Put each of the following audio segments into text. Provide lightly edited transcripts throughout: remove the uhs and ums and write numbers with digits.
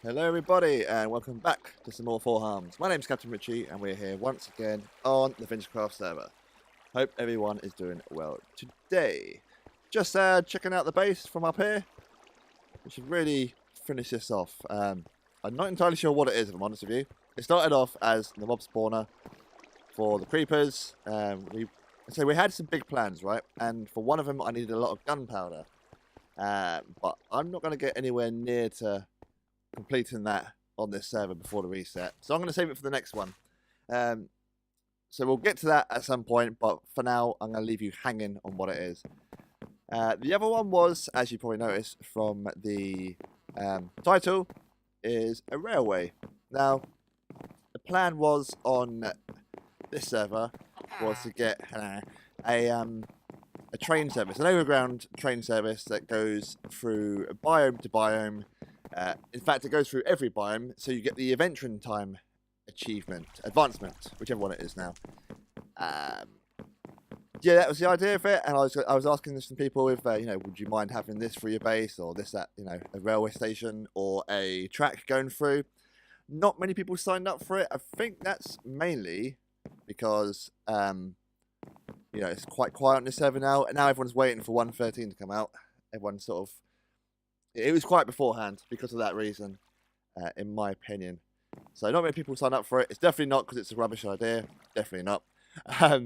Hello everybody and welcome back to some more Four Harms. My name's Captain Richie and we're here once again on the VintageCraft server. Hope everyone is doing well today. Just checking out the base from up here. We should really finish this off. I'm not entirely sure what it is if I'm honest with you. It started off as the mob spawner for the creepers. We had some big plans, right? And for one of them I needed a lot of gunpowder. But I'm not going to get anywhere near to completing that on this server before the reset, so I'm going to save it for the next one. So we'll get to that at some point, but for now I'm going to leave you hanging on what it is. The other one was, as you probably noticed from the title, is a railway. Now the plan was on this server was to get a train service, an overground train service that goes through biome to biome. In fact, it goes through every biome, so you get the adventuring time advancement, whichever one it is now. Yeah, that was the idea of it, and I was asking some people if would you mind having this for your base, or this at a railway station or a track going through. Not many people signed up for it. I think that's mainly because it's quite quiet on this server now, and now everyone's waiting for 1.13 to come out. Everyone's sort of. It was quiet beforehand because of that reason, in my opinion. So not many people sign up for it. It's definitely not because it's a rubbish idea. Definitely not. But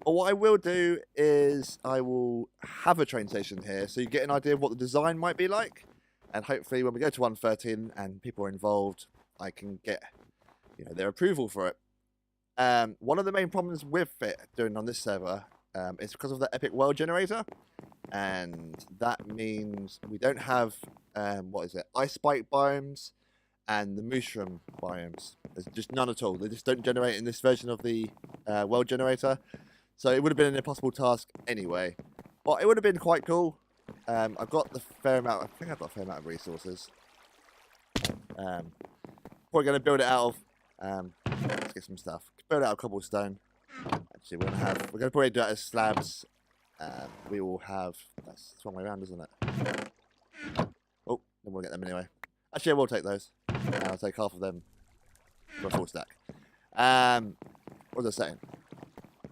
what I will do is I will have a train station here so you get an idea of what the design might be like. And hopefully when we go to 1.13 and people are involved, I can get their approval for it. One of the main problems with it doing on this server is because of the epic world generator. And that means we don't have ice spike biomes and the mushroom biomes. There's just none at all. They just don't generate in this version of the world generator, so it would have been an impossible task anyway, but it would have been quite cool. I've got the fair amount. I think I've got a fair amount of resources. Probably going to build it out of let's get some stuff. Build it out of cobblestone. Actually, we're going to probably do it as slabs. We will have. That's the wrong way around, isn't it? Oh, then we'll get them anyway. Actually, I will take those. And I'll take half of them for a full stack. What was I saying?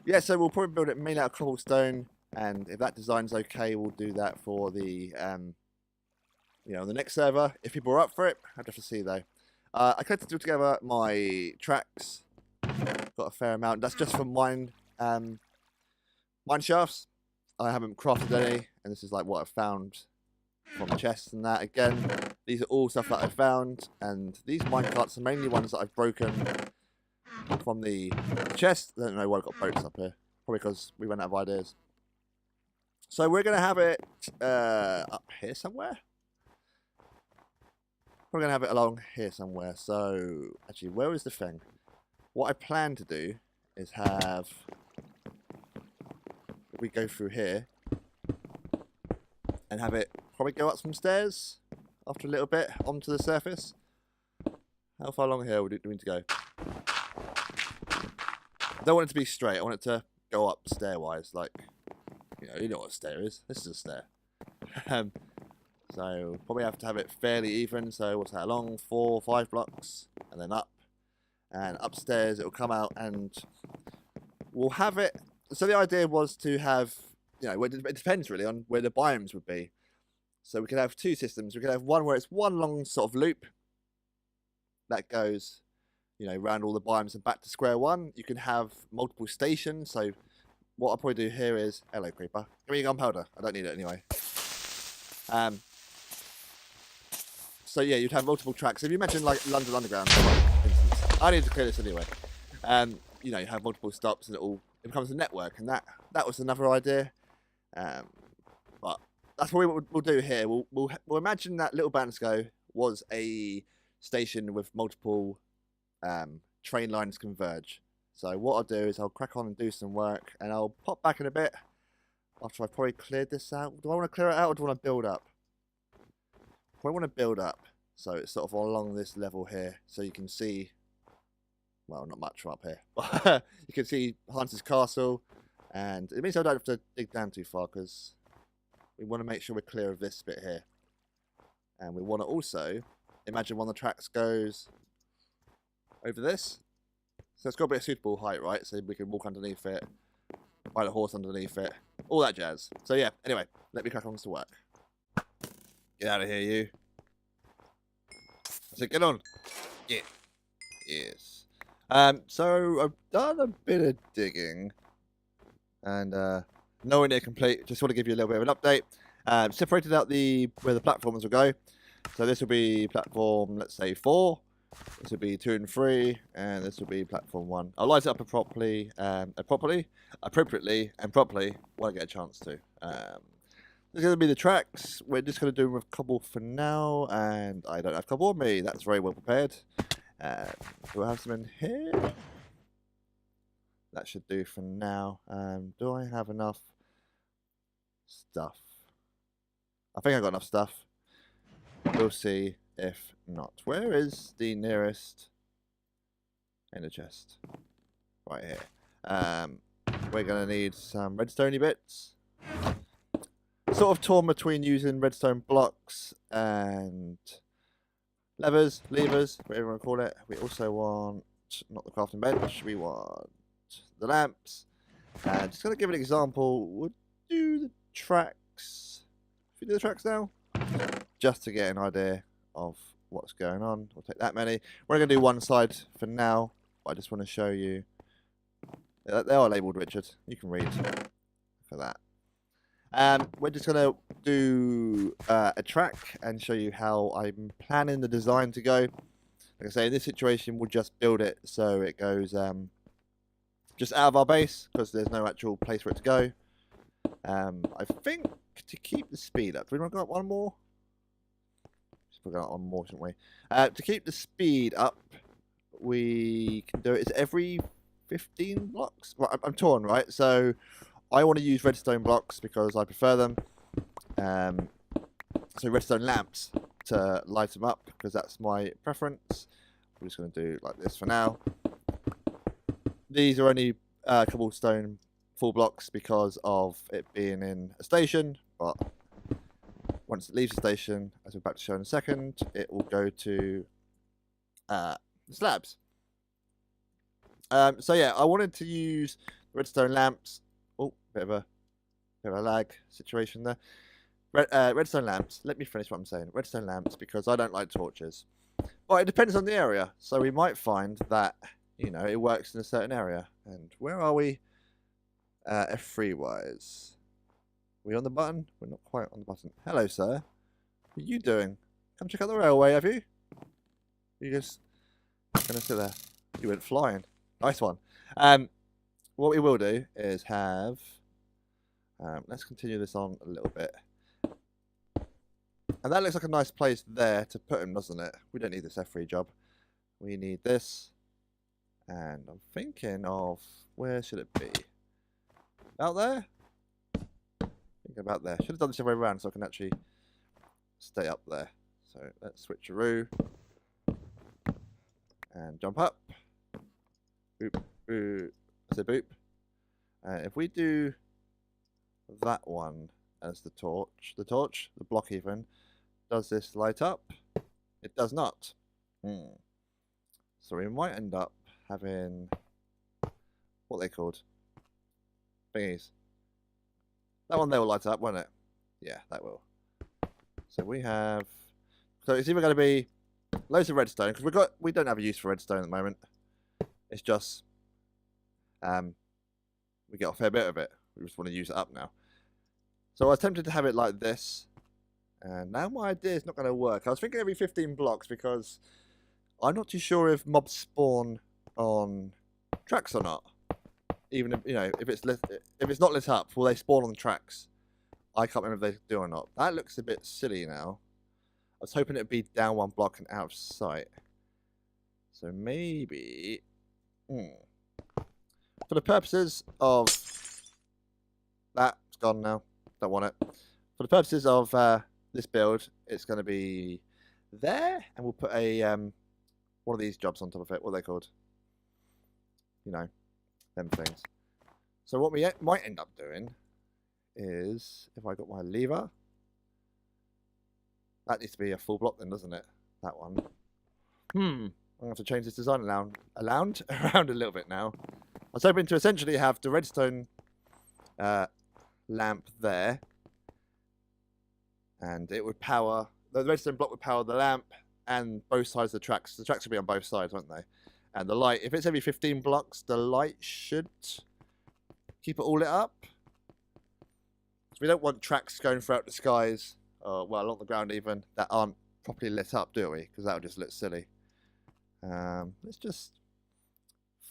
Yeah, so we'll probably build it mainly out of cobblestone, and if that design's okay, we'll do that for the the next server. If people are up for it, I'd have to see though. I collected together my tracks. Got a fair amount. That's just from mine shafts. I haven't crafted any, and this is like what I've found from chests and that. Again, these are all stuff that I found, and these minecarts are mainly ones that I've broken from the chest. I don't know why I've got boats up here. Probably because we ran out of ideas. So we're going to have it up here somewhere. We're going to have it along here somewhere. So, actually, where is the thing? What I plan to do is have... we go through here and have it probably go up some stairs after a little bit onto the surface. How far along here do we need to go? I don't want it to be straight. I want it to go up stairwise, like you know what a stair is. This is a stair. So probably have to have it fairly even. So what's that? Along 4 or 5 blocks, and then up, and upstairs it will come out, and we'll have it. So the idea was to have, it depends really on where the biomes would be. So we could have 2 systems. We could have one where it's one long sort of loop that goes, around all the biomes and back to square one. You can have multiple stations. So what I'll probably do here is, hello creeper, give me your gunpowder. I don't need it anyway. So yeah, you'd have multiple tracks. If you imagine like London Underground, for instance, I need to clear this anyway. You have multiple stops and it becomes a network, and that was another idea. But that's probably what we'll do here. We'll imagine that Little Bansko was a station with multiple train lines converge. So what I'll do is I'll crack on and do some work, and I'll pop back in a bit after I've probably cleared this out. Do I want to clear it out or do I want to build up? I want to build up, so it's sort of along this level here, so you can see. Well, not much from up here. You can see Hans's castle, and it means I don't have to dig down too far because we want to make sure we're clear of this bit here. And we want to also imagine one of the tracks goes over this. So it's got to be a suitable height, right? So we can walk underneath it, ride a horse underneath it, all that jazz. So yeah, anyway, let me crack on to work. Get out of here, you. I said, get on. Yeah. Yes. So I've done a bit of digging, and nowhere near complete. Just want to give you a little bit of an update. Separated out where the platforms will go. So this will be platform, let's say 4. This will be 2 and 3, and this will be platform 1. I'll light it up appropriately and properly when I get a chance to. This is going to be the tracks. We're just going to do a couple for now, and I don't have a couple on me. That's very well prepared. Do I have some in here? That should do for now. Do I have enough stuff? I think I got enough stuff. We'll see if not. Where is the nearest ender chest? Right here. We're going to need some redstone bits. Sort of torn between using redstone blocks and levers, whatever you want to call it. We also want, not the crafting bench, we want the lamps. And just going to give an example, we'll do the tracks. Should we do the tracks now? Just to get an idea of what's going on. We'll take that many. We're going to do one side for now. I just want to show you. They are labelled, Richard. You can read for that. We're just going to do a track and show you how I'm planning the design to go. Like I say, in this situation, we'll just build it so it goes just out of our base because there's no actual place for it to go. I think to keep the speed up, do we want to go up one more? We're going up one more, shouldn't we? To keep the speed up, we can do it. It's every 15 blocks. Well, I'm torn, right? So I want to use redstone blocks because I prefer them. So redstone lamps to light them up because that's my preference. I'm just going to do like this for now. These are only cobblestone full blocks because of it being in a station, but once it leaves the station, as we're about to show in a second, it will go to the slabs. So yeah, I wanted to use redstone lamps. Oh, bit of a lag situation there. Redstone lamps. Let me finish what I'm saying. Redstone lamps because I don't like torches. Well, it depends on the area. So we might find that it works in a certain area. And where are we? F3 wise. Are we on the button? We're not quite on the button. Hello, sir. What are you doing? Come check out the railway, have you? You just gonna sit there. You went flying. Nice one. What we will do is have. Let's continue this on a little bit. And that looks like a nice place there to put him, doesn't it? We don't need this F3 job. We need this. And I'm thinking of where should it be? Out there? Think about there. Should have done this the other way around so I can actually stay up there. So let's switcheroo. And jump up. Boop, boop. I said boop. If we do that one as the block even, does this light up? It does not. So we might end up having what they called thingies. That one there will light up, won't it? Yeah, that will. So we have. So it's either going to be loads of redstone because we don't have a use for redstone at the moment. It's just we get a fair bit of it. We just want to use it up now. So I was tempted to have it like this, and now my idea is not going to work. I was thinking every 15 blocks because I'm not too sure if mobs spawn on tracks or not. Even if it's not lit up, will they spawn on the tracks? I can't remember if they do or not. That looks a bit silly now. I was hoping it'd be down one block and out of sight. So maybe, for the purposes of that, it's gone now. Don't want it. For the purposes of this build, it's going to be there, and we'll put a one of these jobs on top of it. What are they called? Them things. So what we might end up doing is, if I got my lever, that needs to be a full block then, doesn't it? that one. I'm gonna have to change this design around a little bit now. I was hoping to essentially have the redstone lamp there, and it would power the redstone block would power the lamp and both sides of the tracks. The tracks would be on both sides, won't they? And the light, if it's every 15 blocks, the light should keep it all lit up. So we don't want tracks going throughout the skies, or well, along the ground even, that aren't properly lit up, do we? Because that would just look silly. Let's just,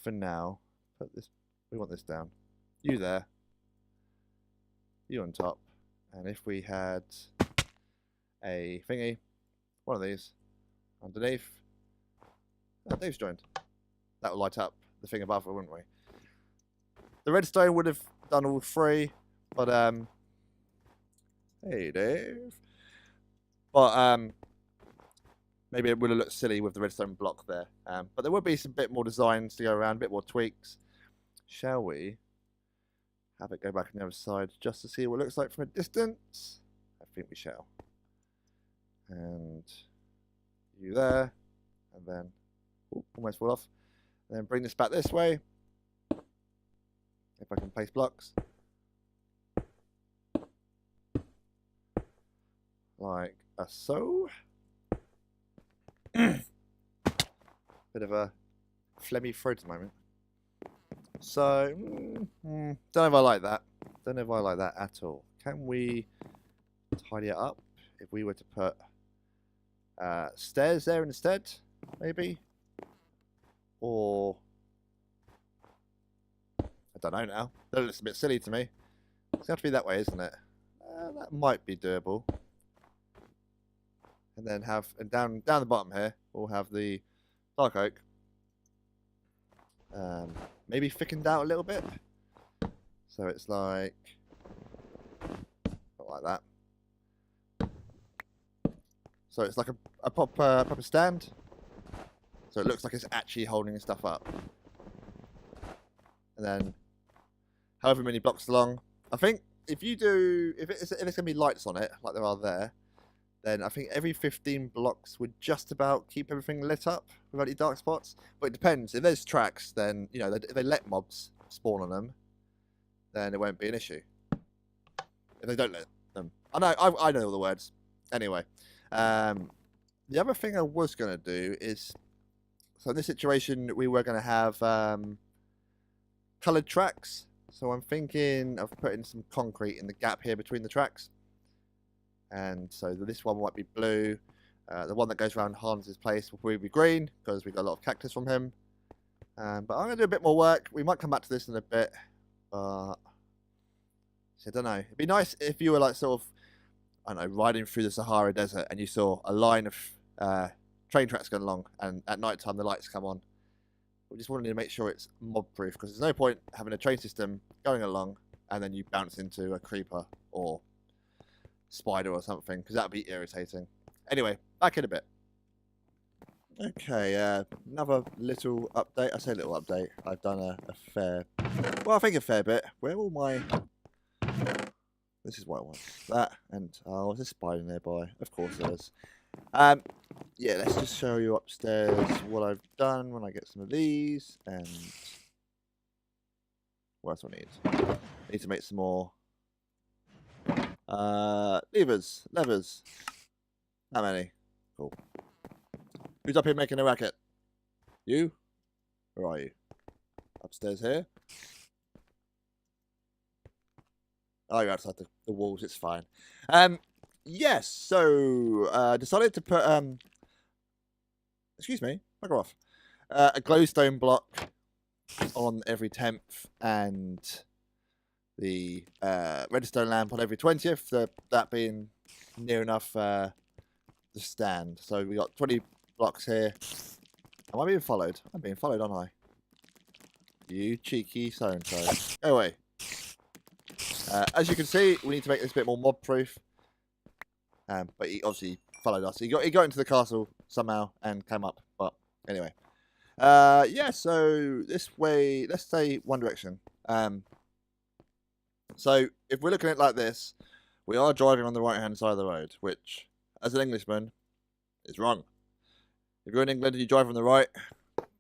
for now, put this. We want this down. You there. You on top. And if we had a thingy, one of these, underneath. Oh, Dave's joined. That would light up the thing above it, wouldn't we? The redstone would have done all three, but hey Dave. But maybe it would have looked silly with the redstone block there. But there would be some bit more designs to go around, a bit more tweaks. Shall we have it go back on the other side just to see what it looks like from a distance? I think we shall. And you there, and then almost fall off. And then bring this back this way. If I can place blocks. Like so. Bit of a phlegmy throat at the moment. So, don't know if I like that. Don't know if I like that at all. Can we tidy it up if we were to put stairs there instead, maybe? Or I don't know now. That looks a bit silly to me. It's got to be that way, isn't it? That might be doable. And then have down the bottom here, we'll have the dark oak. Maybe thickened out a little bit, so it's like not like that. So it's like a proper stand. So it looks like it's actually holding stuff up. And then, however many blocks long, I think if it's gonna be lights on it like there are there, then I think every 15 blocks would just about keep everything lit up without any dark spots. But it depends. If there's tracks, then, you know, if they let mobs spawn on them, then it won't be an issue. If they don't let them. I know all the words. Anyway. The other thing I was going to do is, so in this situation, we were going to have coloured tracks. So I'm thinking of putting some concrete in the gap here between the tracks. And so this one might be blue. The one that goes around Hans's place will probably be green because we got a lot of cactus from him. But I'm going to do a bit more work. We might come back to this in a bit. But I don't know. It'd be nice if you were like sort of, I don't know, riding through the Sahara Desert and you saw a line of train tracks going along, and at night time the lights come on. We just wanted to make sure it's mob proof, because there's no point having a train system going along and then you bounce into a creeper or spider or something, because that would be irritating. Anyway, back in a bit. Okay, another little update. I say little update. I've done a fair, well, I think a fair bit. Where will my, this is what I want. That, and, oh, there's a spider nearby. Of course there is. Yeah, let's just show you upstairs what I've done when I get some of these, and what else do I need? I need to make some more levers. How many? Cool. Who's up here making a racket? You? Where are you? Upstairs here? Oh, you're outside the walls, it's fine. Yes, so decided to put excuse me, bugger off. A glowstone block on every 10th, and the redstone lamp on every 20th, that being near enough the stand. So we got 20 blocks here. Am I being followed? I'm being followed, aren't I? You cheeky so-and-so. Anyway, as you can see, we need to make this a bit more mob-proof. But he obviously followed us. He got into the castle somehow and came up. But anyway, yeah. So this way, let's say one direction. So if we're looking at it like this, we are driving on the right-hand side of the road, which, as an Englishman, is wrong. If you're in England and you drive on the right,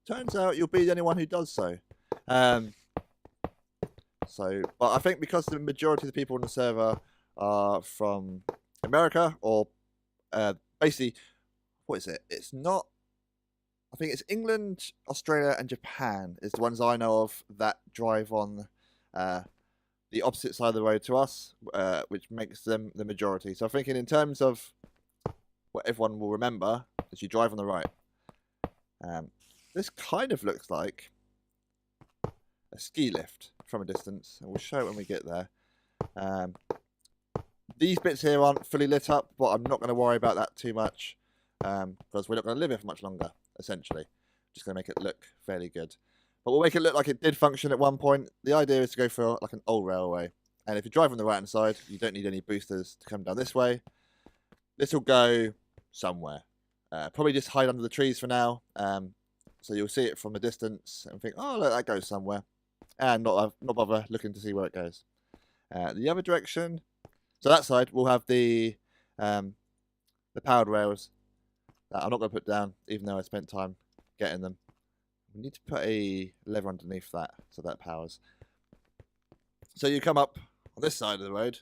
turns out you'll be the only one who does so. But I think because the majority of the people on the server are from America, or basically, what is it? It's not. I think it's England, Australia, and Japan is the ones I know of that drive on the opposite side of the road to us, which makes them the majority. So I'm thinking in terms of what everyone will remember as you drive on the right. This kind of looks like a ski lift from a distance, and we'll show it when we get there. These bits here aren't fully lit up, but I'm not going to worry about that too much because we're not going to live here for much longer, essentially. Just going to make it look fairly good. But we'll make it look like it did function at one point. The idea is to go for like an old railway. And if you drive on the right-hand side, you don't need any boosters to come down this way. This will go somewhere. Probably just hide under the trees for now. So you'll see it from a distance and think, oh, look, that goes somewhere. And not bother looking to see where it goes. The other direction, so that side, we'll have the powered rails that I'm not going to put down, even though I spent time getting them. We need to put a lever underneath that so that powers. So you come up on this side of the road,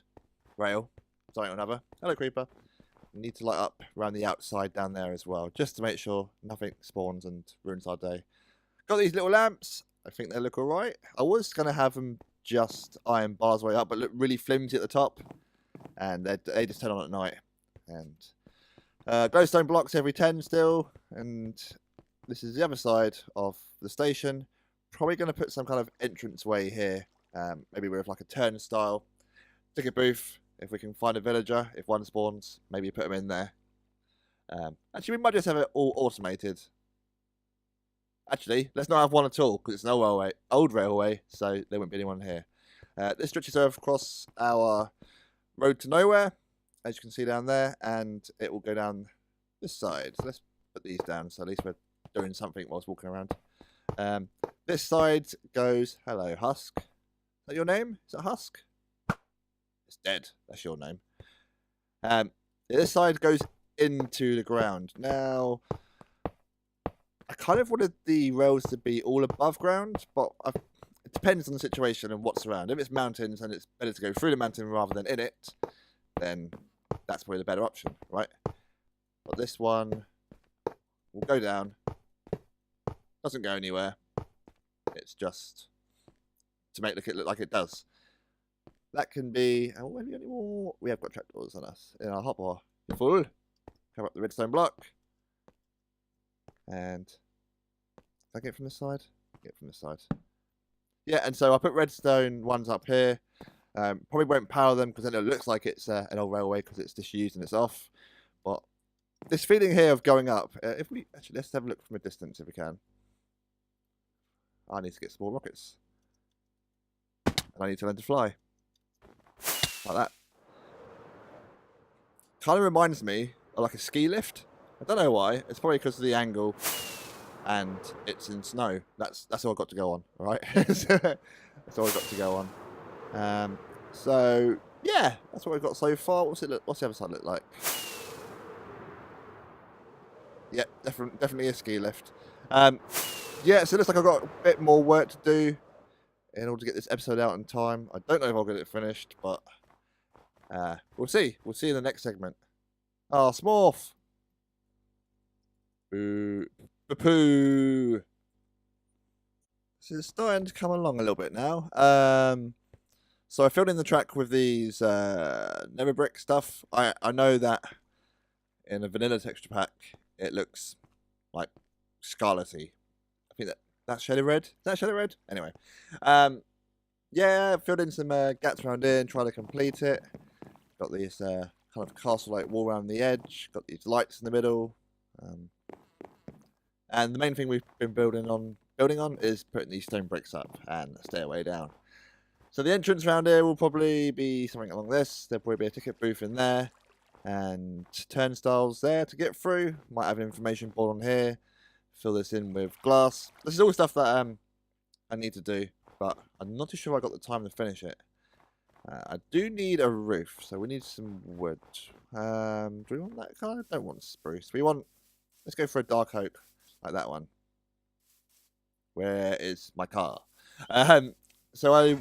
rail, something or another. Hello, creeper. We need to light up around the outside down there as well, just to make sure nothing spawns and ruins our day. Got these little lamps. I think they look alright. I was going to have them just iron bars way up, but look really flimsy at the top. And they just turn on at night. And glowstone blocks every 10 still. And this is the other side of the station. Probably going to put some kind of entrance way here. Maybe with like a turnstile. Ticket booth. If we can find a villager, if one spawns, maybe put them in there. Actually, we might just have it all automated. Actually, let's not have one at all, because it's an old railway, so there won't be anyone here. This stretches across our road to nowhere, as you can see down there, and it will go down this side. So let's put these down, so at least we're doing something whilst walking around. This side goes, hello, Husk. Is that your name? Is it Husk? It's dead. That's your name. This side goes into the ground. Now, I kind of wanted the rails to be all above ground, but it depends on the situation and what's around. If it's mountains and it's better to go through the mountain rather than in it, then that's probably the better option, right? But this one will go down. Doesn't go anywhere. It's just to make it look like it does. That can be. Oh, have you any more? We have got trapdoors on us in our hotbar. You're full. Come up the redstone block. And can I get from this side? Get from this side. Yeah, and so I put redstone ones up here. Probably won't power them because then it looks like it's an old railway because it's disused and it's off. But this feeling here of going up. If we actually let's have a look from a distance if we can. I need to get some more rockets. And I need to learn to fly. Like that. Kind of reminds me of like a ski lift. I don't know why. It's probably because of the angle and it's in snow. That's all I've got to go on, all right? That's all I've got to go on. So yeah, that's what we've got so far. What's the other side look like? Yeah, definitely a ski lift. Yeah, so it looks like I've got a bit more work to do in order to get this episode out in time. I don't know if I'll get it finished, but we'll see. We'll see in the next segment. Oh, Smurf! Boo. Poo. So it's starting to come along a little bit now. So I filled in the track with these Nether brick stuff. I know that in a vanilla texture pack, it looks like scarlety. I think that's shaded red. Is that shaded red? Anyway. Yeah, filled in some gaps around here and tried to complete it. Got this kind of castle-like wall around the edge. Got these lights in the middle. And the main thing we've been building on is putting these stone bricks up and a stairway down. So the entrance around here will probably be something along this. There'll probably be a ticket booth in there. And turnstiles there to get through. Might have an information board on here. Fill this in with glass. This is all stuff that I need to do. But I'm not too sure I got the time to finish it. I do need a roof, so we need some wood. Do we want that kind? I don't want spruce. We want Let's go for a dark oak, like that one. Where is my car? So I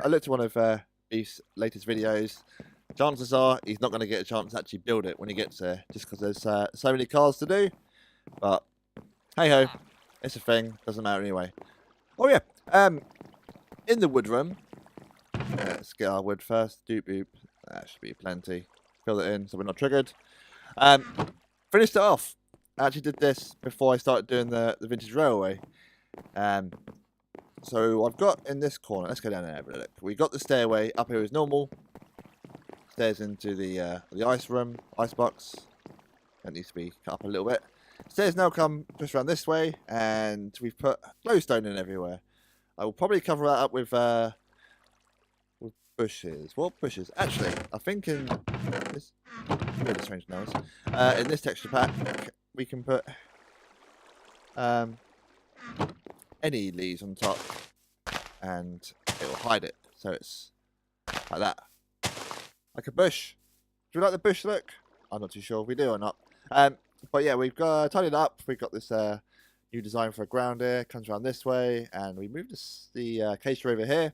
looked at one of Beef's latest videos. Chances are he's not going to get a chance to actually build it when he gets there, just because there's so many cars to do. But hey ho, it's a thing. Doesn't matter anyway. Oh yeah. In the wood room, let's get our wood first. Doop boop. That should be plenty. Fill it in so we're not triggered. Finished it off. I actually did this before I started doing the vintage railway. So I've got in this corner. Let's go down there and have a look. We got the stairway up here as normal. Stairs into the ice room, ice box. That needs to be cut up a little bit. Stairs now come just around this way, and we've put glowstone in everywhere. I will probably cover that up with bushes. What bushes? Actually, I think in this really strange noise. In this texture pack, we can put any leaves on top, and it will hide it. So it's like that, like a bush. Do you like the bush look? I'm not too sure if we do or not. But yeah, we've got tidied it up. We've got this new design for a ground here. Comes around this way, and we moved the acacia over here.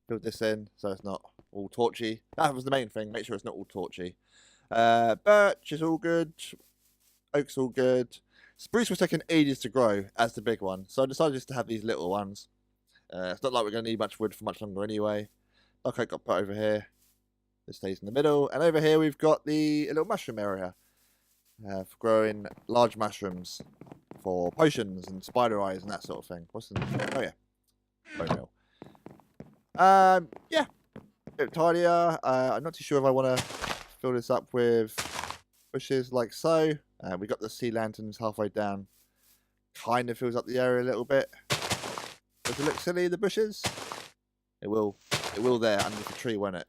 Build this in so it's not all torchy. That was the main thing. Make sure it's not all torchy. Birch is all good. Oak's all good. Spruce was taking ages to grow as the big one, so I decided just to have these little ones. It's not like we're going to need much wood for much longer anyway. Dark oak got put over here. This stays in the middle, and over here we've got a little mushroom area for growing large mushrooms for potions and spider eyes and that sort of thing. What's the... Oh yeah, bone meal. Yeah, a bit tidier. I'm not too sure if I want to fill this up with bushes like so. We got the sea lanterns halfway down. Kind of fills up the area a little bit. Does it look silly, the bushes? It will there underneath the tree, won't it?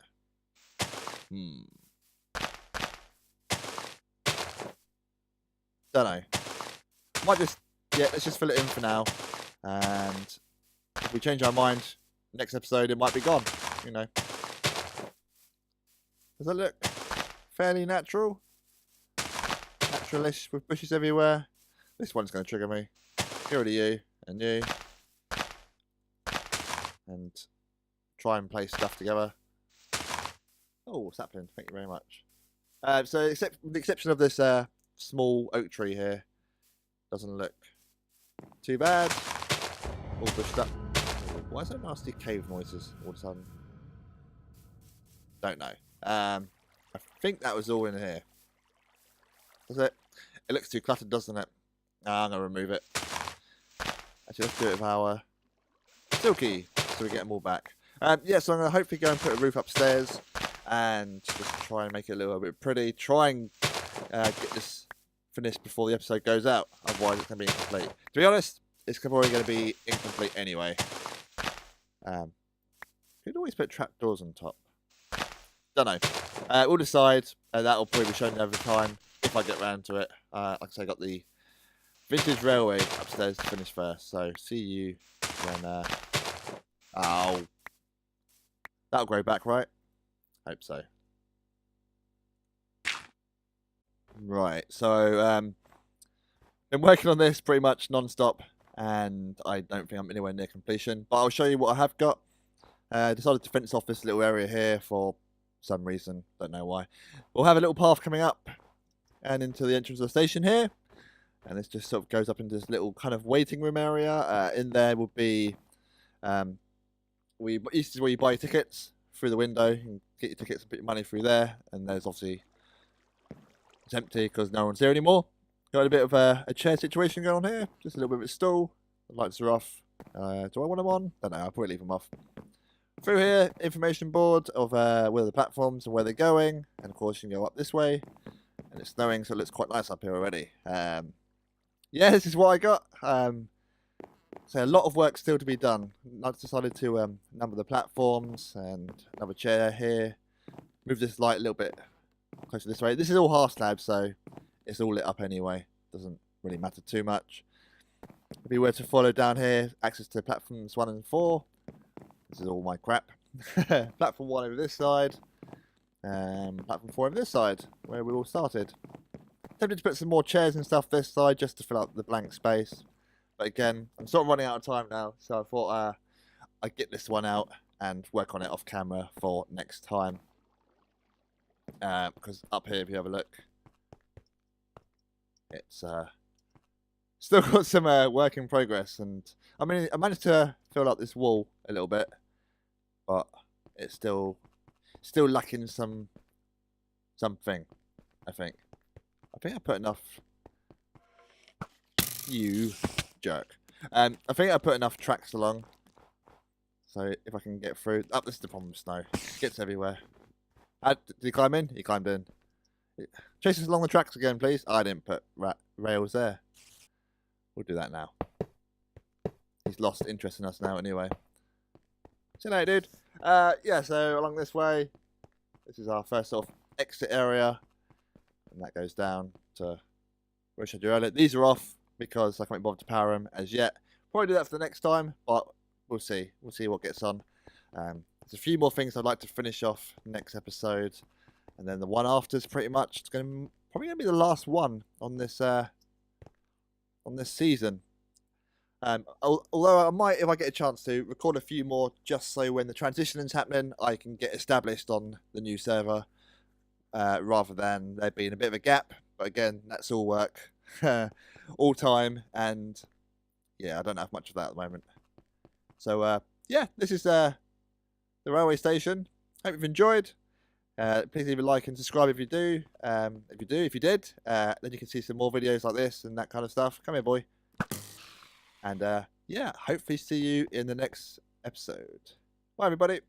Don't know. Might just, yeah, let's just fill it in for now. And if we change our mind, next episode it might be gone, you know. Does that look fairly natural? Naturalish with bushes everywhere. This one's going to trigger me. Get rid of you and you. And try and place stuff together. Oh, sapling, thank you very much. So with the exception of this small oak tree here, doesn't look too bad. All bushed up. Oh, why is there nasty cave noises all of a sudden? Don't know. I think that was all in here. Is it? It looks too cluttered, doesn't it? I'm going to remove it. Actually, let's do it with our silky, so we get them all back. Yeah, so I'm going to hopefully go and put a roof upstairs and just try and make it a little bit pretty. Try and get this finished before the episode goes out. Otherwise, it's going to be incomplete. To be honest, it's probably going to be incomplete anyway. Could always put trapdoors on top. Don't know. We'll decide. That'll probably be shown over time if I get round to it. Like I say, I got the vintage railway upstairs to finish first. So see you when. Oh, that'll grow back, right? Hope so. Right. So been working on this pretty much non-stop, and I don't think I'm anywhere near completion. But I'll show you what I have got. Decided to fence off this little area here for some reason, don't know why. We'll have a little path coming up and into the entrance of the station here, and this just sort of goes up into this little kind of waiting room area. In there will be this is where you buy your tickets through the window. You can get your tickets and put your money through there, and there's obviously it's empty because no one's here anymore. Got a bit of a chair situation going on here, just a little bit of a stool. The lights are off. Do I want them on? Don't know, I'll probably leave them off. Through here, information board of where the platforms and where they're going, and of course you can go up this way. And it's snowing, so it looks quite nice up here already. Yeah, this is what I got. So a lot of work still to be done. I've decided to number the platforms and another chair here. Move this light a little bit closer this way. This is all half slab, so it's all lit up anyway. Doesn't really matter too much. If you were to follow down here, access to platforms 1 and 4. This is all my crap. Platform 1 over this side. Platform 4 over this side, where we all started. tempted to put some more chairs and stuff this side just to fill up the blank space. But again, I'm sort of running out of time now, so I thought I'd get this one out and work on it off camera for next time. Because up here, if you have a look, it's still got some work in progress. And I mean, I managed to fill up this wall a little bit, but it's still lacking something. I think I put enough. You jerk. I think I put enough tracks along. So if I can get through. Oh, this is the problem with snow. It gets everywhere. Did he climb in? He climbed in. Chase us along the tracks again, please. Oh, I didn't put rails there. We'll do that now. He's lost interest in us now anyway. See you later, dude. Yeah, so along this way. This is our first sort of exit area. And that goes down to where I showed you earlier. These are off because I can't be bothered to power them as yet. Probably do that for the next time, but we'll see. We'll see what gets on. There's a few more things I'd like to finish off next episode, and then the one after is pretty much probably going to be the last one on this season. Although I might, if I get a chance to, record a few more just so when the transition is happening, I can get established on the new server rather than there being a bit of a gap. But again, that's all work, all time, and yeah, I don't have much of that at the moment. So yeah, this is the railway station. Hope you've enjoyed. Please leave a like and subscribe if you do. If you did, then you can see some more videos like this and that kind of stuff. Come here, boy. And yeah, hopefully see you in the next episode. Bye, everybody.